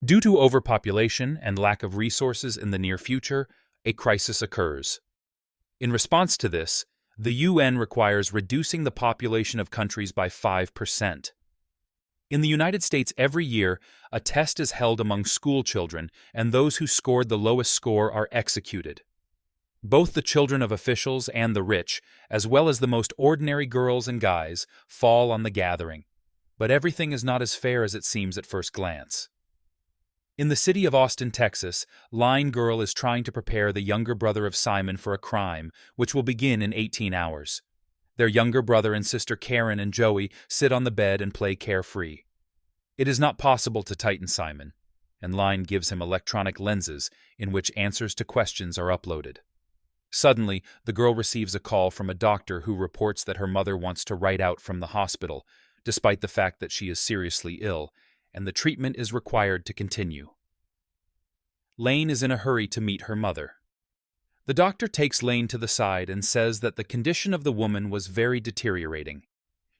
Due to overpopulation and lack of resources in the near future, a crisis occurs. In response to this, the UN requires reducing the population of countries by 5%. In the United States every year, a test is held among school children, and those who scored the lowest score are executed. Both the children of officials and the rich, as well as the most ordinary girls and guys, fall on the gathering. But everything is not as fair as it seems at first glance. In the city of Austin, Texas, Line Girl is trying to prepare the younger brother of Simon for a crime, which will begin in 18 hours. Their younger brother and sister Karen and Joey sit on the bed and play carefree. It is not possible to tighten Simon, and Line gives him electronic lenses in which answers to questions are uploaded. Suddenly, the girl receives a call from a doctor who reports that her mother wants to write out from the hospital, despite the fact that she is seriously ill, and the treatment is required to continue. Lane is in a hurry to meet her mother. The doctor takes Lane to the side and says that the condition of the woman was very deteriorating.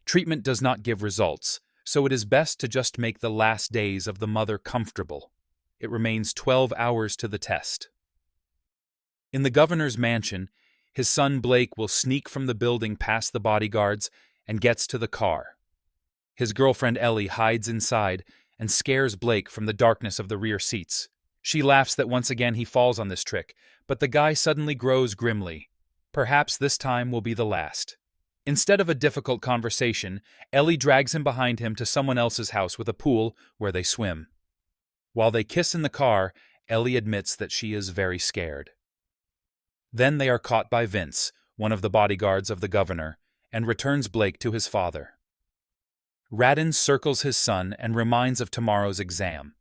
Treatment does not give results, so it is best to just make the last days of the mother comfortable. It remains 12 hours to the test. In the governor's mansion, his son Blake will sneak from the building past the bodyguards and gets to the car. His girlfriend Ellie hides inside and scares Blake from the darkness of the rear seats. She laughs that once again he falls on this trick, but the guy suddenly grows grimly. Perhaps this time will be the last. Instead of a difficult conversation, Ellie drags him behind him to someone else's house with a pool where they swim. While they kiss in the car, Ellie admits that she is very scared. Then they are caught by Vince, one of the bodyguards of the governor, and returns Blake to his father. Radin circles his son and reminds of tomorrow's exam.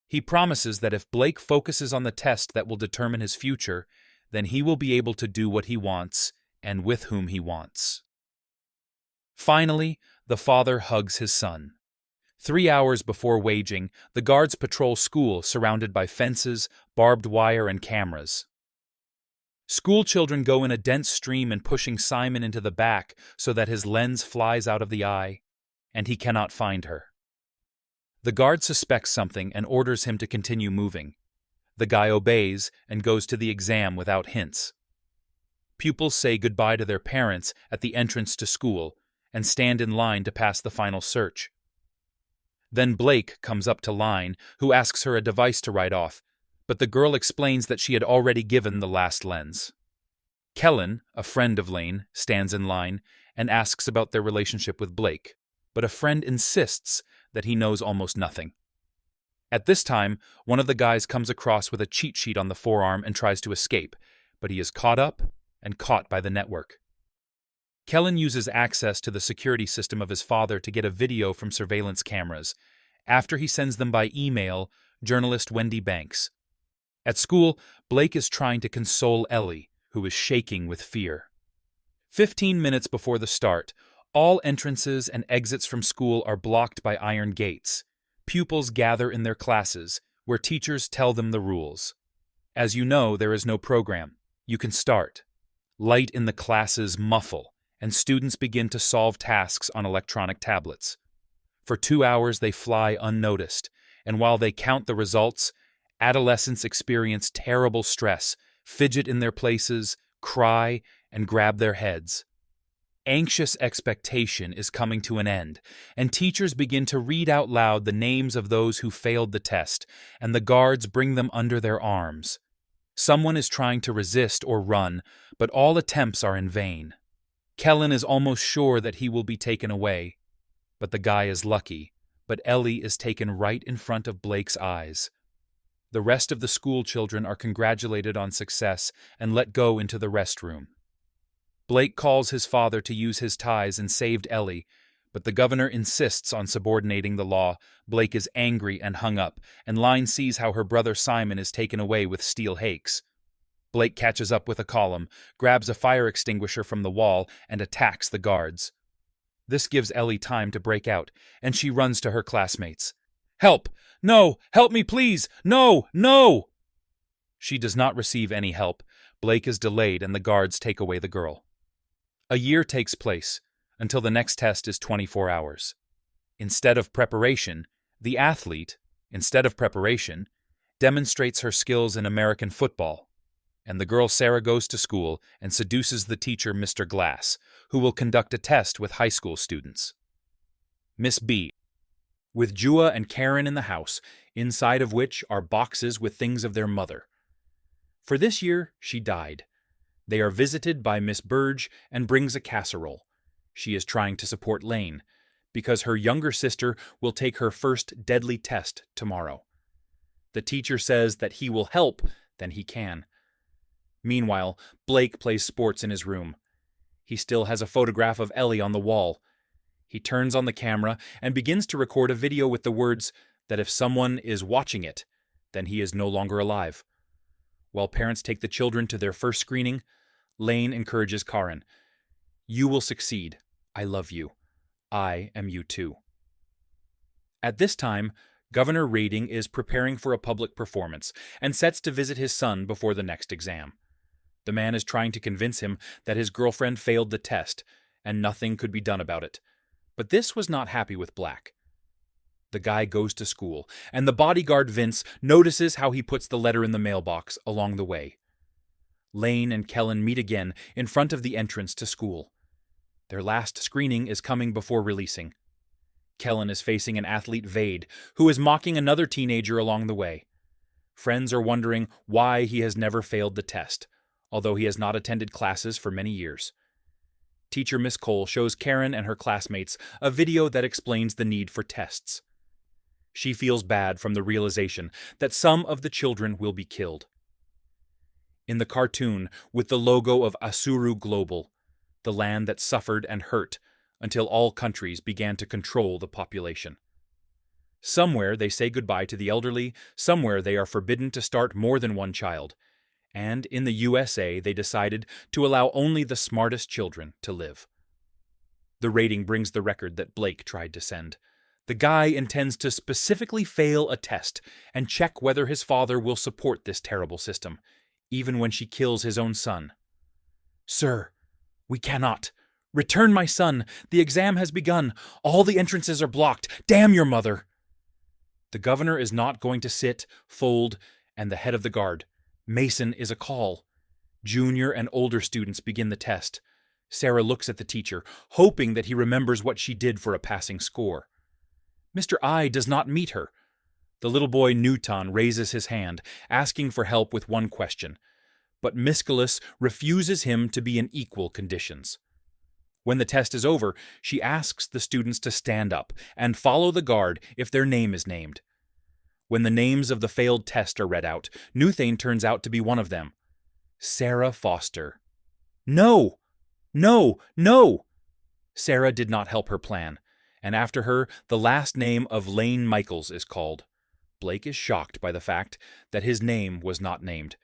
He promises that if Blake focuses on the test that will determine his future, then he will be able to do what he wants and with whom he wants. Finally, the father hugs his son. 3 hours before waging, the guards patrol school surrounded by fences, barbed wire, and cameras. School children go in a dense stream and pushing Simon into the back so that his lens flies out of the eye, and he cannot find her. The guard suspects something and orders him to continue moving. The guy obeys and goes to the exam without hints. Pupils say goodbye to their parents at the entrance to school and stand in line to pass the final search. Then Blake comes up to Line, who asks her a device to write off, but the girl explains that she had already given the last lens. Kellen, a friend of Lane, stands in line and asks about their relationship with Blake, but a friend insists that he knows almost nothing. At this time, one of the guys comes across with a cheat sheet on the forearm and tries to escape, but he is caught up and caught by the network. Kellen uses access to the security system of his father to get a video from surveillance cameras. After he sends them by email, journalist Wendy Banks. At school, Blake is trying to console Ellie, who is shaking with fear. 15 minutes before the start, all entrances and exits from school are blocked by iron gates. Pupils gather in their classes, where teachers tell them the rules. As you know, there is no program. You can start. Light in the classes muffle, and students begin to solve tasks on electronic tablets. For 2 hours they fly unnoticed, and while they count the results, adolescents experience terrible stress, fidget in their places, cry, and grab their heads. Anxious expectation is coming to an end, and teachers begin to read out loud the names of those who failed the test, and the guards bring them under their arms. Someone is trying to resist or run, but all attempts are in vain. Kellen is almost sure that he will be taken away, but the guy is lucky, but Ellie is taken right in front of Blake's eyes. The rest of the school children are congratulated on success and let go into the restroom. Blake calls his father to use his ties and saved Ellie, but the governor insists on subordinating the law. Blake is angry and hung up, and Line sees how her brother Simon is taken away with steel hakes. Blake catches up with a column, grabs a fire extinguisher from the wall, and attacks the guards. This gives Ellie time to break out, and she runs to her classmates. "Help! No! Help me, please! No! No!" She does not receive any help. Blake is delayed, and the guards take away the girl. A year takes place, until the next test is 24 hours. Instead of preparation, the athlete, Instead of preparation, demonstrates her skills in American football, and the girl Sarah goes to school and seduces the teacher Mr. Glass, who will conduct a test with high school students. Miss B. With Jua and Karen in the house, inside of which are boxes with things of their mother. For this year, she died. They are visited by Miss Burge and brings a casserole. She is trying to support Lane, because her younger sister will take her first deadly test tomorrow. The teacher says that he will help then he can. Meanwhile, Blake plays sports in his room. He still has a photograph of Ellie on the wall. He turns on the camera and begins to record a video with the words that if someone is watching it, then he is no longer alive. While parents take the children to their first screening, Lane encourages Karen. "You will succeed. I love you. I am you too." At this time, Governor Rading is preparing for a public performance and sets to visit his son before the next exam. The man is trying to convince him that his girlfriend failed the test and nothing could be done about it. But this was not happy with Black. The guy goes to school, and the bodyguard Vince notices how he puts the letter in the mailbox along the way. Lane and Kellen meet again in front of the entrance to school. Their last screening is coming before releasing. Kellen is facing an athlete Vade, who is mocking another teenager along the way. Friends are wondering why he has never failed the test, although he has not attended classes for many years. Teacher Miss Cole shows Karen and her classmates a video that explains the need for tests. She feels bad from the realization that some of the children will be killed. In the cartoon, with the logo of Asuru Global, the land that suffered and hurt until all countries began to control the population. Somewhere they say goodbye to the elderly, somewhere they are forbidden to start more than one child, and in the USA they decided to allow only the smartest children to live. The rating brings the record that Blake tried to send. The guy intends to specifically fail a test and check whether his father will support this terrible system, even when she kills his own son. "Sir, we cannot. Return my son. The exam has begun. All the entrances are blocked. Damn your mother." The governor is not going to sit, fold, and the head of the guard. Mason is a call. Junior and older students begin the test. Sarah looks at the teacher, hoping that he remembers what she did for a passing score. Mr. I does not meet her. The little boy Newton raises his hand, asking for help with one question, but Miscellus refuses him to be in equal conditions. When the test is over, she asks the students to stand up and follow the guard if their name is named. When the names of the failed test are read out, Newthane turns out to be one of them. Sarah Foster. No! No! No! Sarah did not help her plan, and after her, the last name of Lane Michaels is called. Blake is shocked by the fact that his name was not named,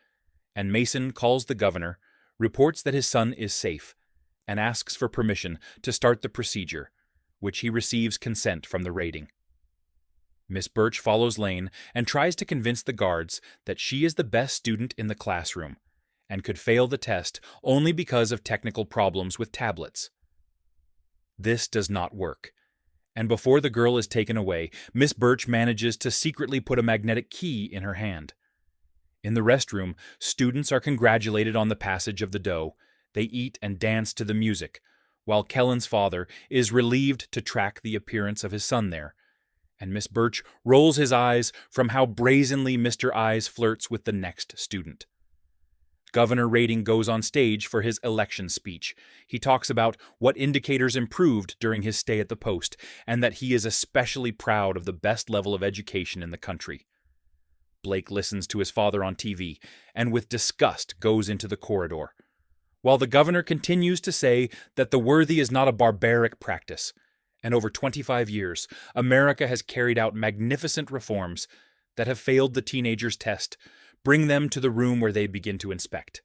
and Mason calls the governor, reports that his son is safe, and asks for permission to start the procedure, which he receives consent from the rating. Miss Birch follows Lane and tries to convince the guards that she is the best student in the classroom and could fail the test only because of technical problems with tablets. This does not work, and before the girl is taken away, Miss Birch manages to secretly put a magnetic key in her hand. In the restroom, students are congratulated on the passage of the dough. They eat and dance to the music, while Kellen's father is relieved to track the appearance of his son there, and Miss Birch rolls his eyes from how brazenly Mr. Eyes flirts with the next student. Governor Rading goes on stage for his election speech. He talks about what indicators improved during his stay at the post, and that he is especially proud of the best level of education in the country. Blake listens to his father on TV, and with disgust goes into the corridor, while the governor continues to say that the worthy is not a barbaric practice, and over 25 years, America has carried out magnificent reforms that have failed the teenagers' test, bring them to the room where they begin to inspect.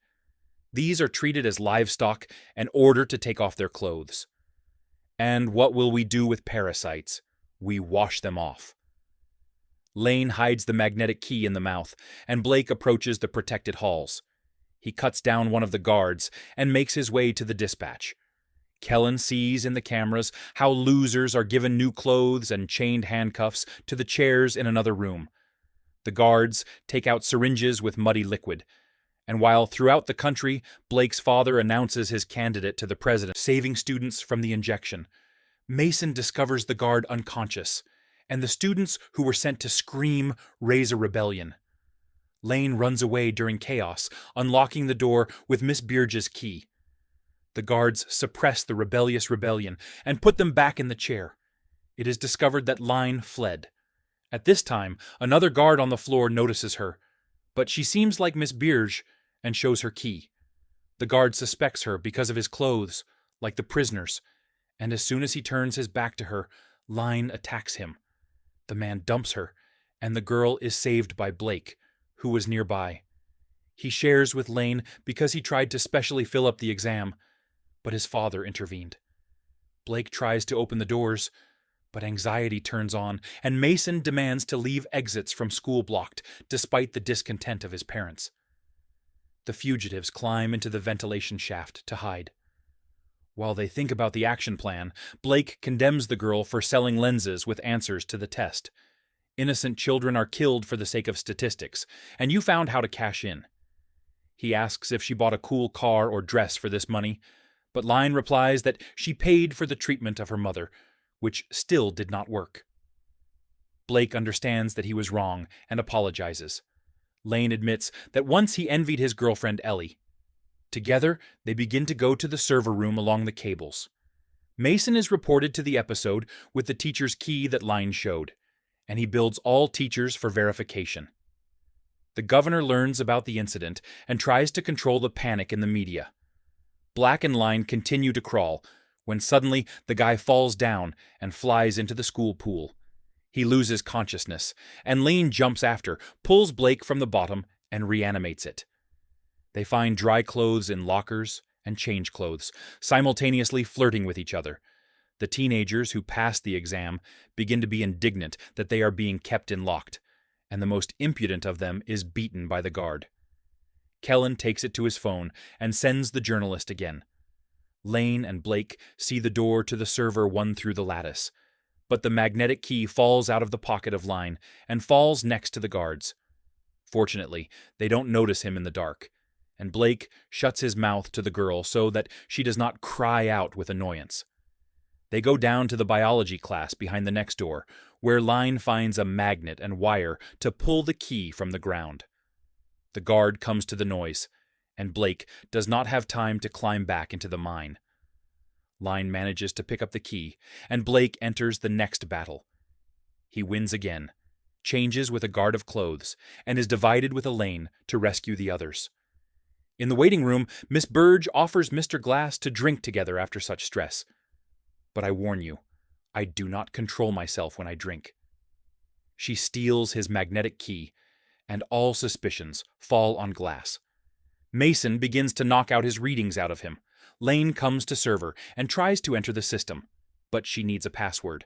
These are treated as livestock and ordered to take off their clothes. And what will we do with parasites? We wash them off. Lane hides the magnetic key in the mouth, and Blake approaches the protected halls. He cuts down one of the guards and makes his way to the dispatch. Kellen sees in the cameras how losers are given new clothes and chained handcuffs to the chairs in another room. The guards take out syringes with muddy liquid, and while throughout the country, Blake's father announces his candidate to the president, saving students from the injection, Mason discovers the guard unconscious, and the students who were sent to scream raise a rebellion. Lane runs away during chaos, unlocking the door with Miss Beard's key. The guards suppress the rebellious rebellion and put them back in the chair. It is discovered that Line fled. At this time, another guard on the floor notices her, but she seems like Miss Beard and shows her key. The guard suspects her because of his clothes, like the prisoner's, and as soon as he turns his back to her, Line attacks him. The man dumps her, and the girl is saved by Blake, who was nearby. He shares with Lane because he tried to specially fill up the exam, but his father intervened. Blake tries to open the doors, but anxiety turns on, and Mason demands to leave exits from school blocked, despite the discontent of his parents. The fugitives climb into the ventilation shaft to hide. While they think about the action plan, Blake condemns the girl for selling lenses with answers to the test. Innocent children are killed for the sake of statistics, and you found how to cash in. He asks if she bought a cool car or dress for this money, but Line replies that she paid for the treatment of her mother, which still did not work. Blake understands that he was wrong and apologizes. Lane admits that once he envied his girlfriend Ellie. Together, they begin to go to the server room along the cables. Mason is reported to the episode with the teacher's key that Line showed, and he builds all teachers for verification. The governor learns about the incident and tries to control the panic in the media. Black and Line continue to crawl, when suddenly the guy falls down and flies into the school pool. He loses consciousness, and Lane jumps after, pulls Blake from the bottom, and reanimates it. They find dry clothes in lockers and change clothes, simultaneously flirting with each other. The teenagers who passed the exam begin to be indignant that they are being kept in locked, and the most impudent of them is beaten by the guard. Kellen takes it to his phone and sends the journalist again. Lane and Blake see the door to the server run through the lattice, but the magnetic key falls out of the pocket of Line and falls next to the guards. Fortunately, they don't notice him in the dark, and Blake shuts his mouth to the girl so that she does not cry out with annoyance. They go down to the biology class behind the next door, where Line finds a magnet and wire to pull the key from the ground. The guard comes to the noise, and Blake does not have time to climb back into the mine. Line manages to pick up the key, and Blake enters the next battle. He wins again, changes with a guard of clothes, and is divided with Elaine to rescue the others. In the waiting room, Miss Burge offers Mr. Glass to drink together after such stress. But I warn you, I do not control myself when I drink. She steals his magnetic key, and all suspicions fall on Glass. Mason begins to knock out his readings out of him. Lane comes to server and tries to enter the system, but she needs a password.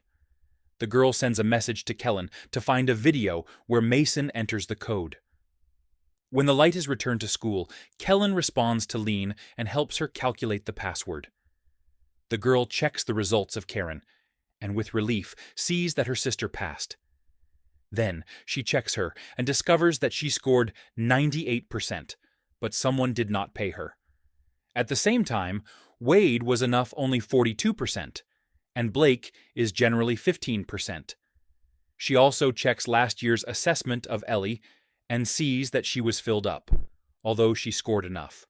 The girl sends a message to Kellen to find a video where Mason enters the code. When the light is returned to school, Kellen responds to Lean and helps her calculate the password. The girl checks the results of Karen, and with relief sees that her sister passed. Then she checks her and discovers that she scored 98%, but someone did not pay her. At the same time, Wade was enough only 42%, and Blake is generally 15%. She also checks last year's assessment of Ellie and sees that she was filled up, although she scored enough.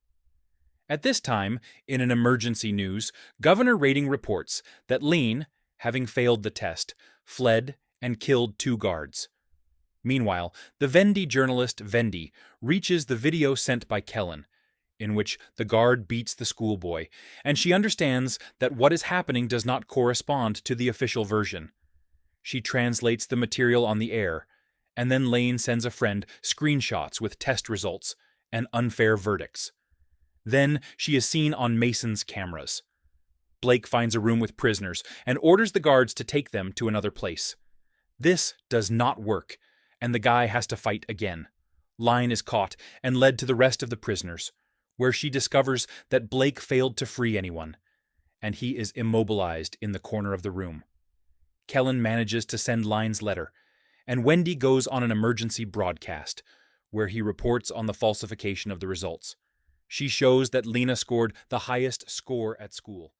At this time, in an emergency news, Governor Rating reports that Lean, having failed the test, fled and killed 2 guards. Meanwhile, the Vendy journalist Vendy reaches the video sent by Kellen, in which the guard beats the schoolboy, and she understands that what is happening does not correspond to the official version. She translates the material on the air, and then Lane sends a friend screenshots with test results and unfair verdicts. Then she is seen on Mason's cameras. Blake finds a room with prisoners and orders the guards to take them to another place. This does not work, and the guy has to fight again. Line is caught and led to the rest of the prisoners, where she discovers that Blake failed to free anyone, and he is immobilized in the corner of the room. Kellen manages to send Line's letter, and Wendy goes on an emergency broadcast, where he reports on the falsification of the results. She shows that Lena scored the highest score at school,